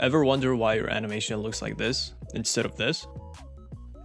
Ever wonder why your animation looks like this instead of this?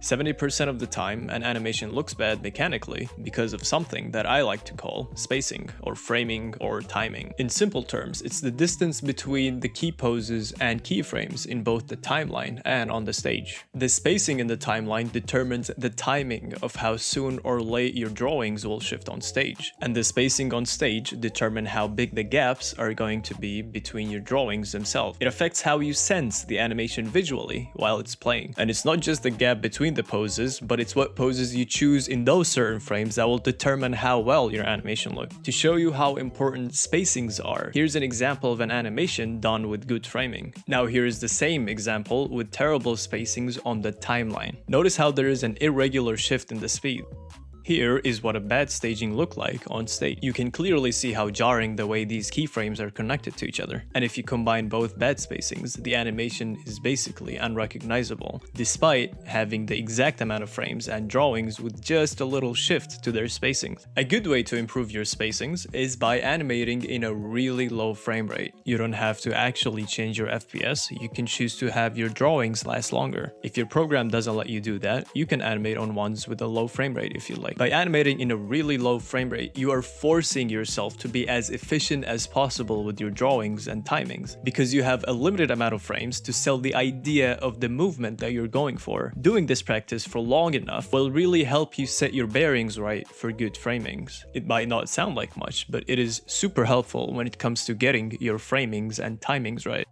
70% of the time, an animation looks bad mechanically because of something that I like to call spacing, or framing, or timing. In simple terms, it's the distance between the key poses and keyframes in both the timeline and on the stage. The spacing in the timeline determines the timing of how soon or late your drawings will shift on stage, and the spacing on stage determine how big the gaps are going to be between your drawings themselves. It affects how you sense the animation visually while it's playing. And it's not just the gap between the poses, but it's what poses you choose in those certain frames that will determine how well your animation looks. To show you how important spacings are, here's an example of an animation done with good framing. Now here is the same example with terrible spacings on the timeline. Notice how there is an irregular shift in the speed. Here is what a bad staging looked like on stage. You can clearly see how jarring the way these keyframes are connected to each other. And if you combine both bad spacings, the animation is basically unrecognizable, despite having the exact amount of frames and drawings with just a little shift to their spacings. A good way to improve your spacings is by animating in a really low frame rate. You don't have to actually change your FPS, you can choose to have your drawings last longer. If your program doesn't let you do that, you can animate on ones with a low frame rate if you like. By animating in a really low frame rate, you are forcing yourself to be as efficient as possible with your drawings and timings, because you have a limited amount of frames to sell the idea of the movement that you're going for. Doing this practice for long enough will really help you set your bearings right for good framings. It might not sound like much, but it is super helpful when it comes to getting your framings and timings right.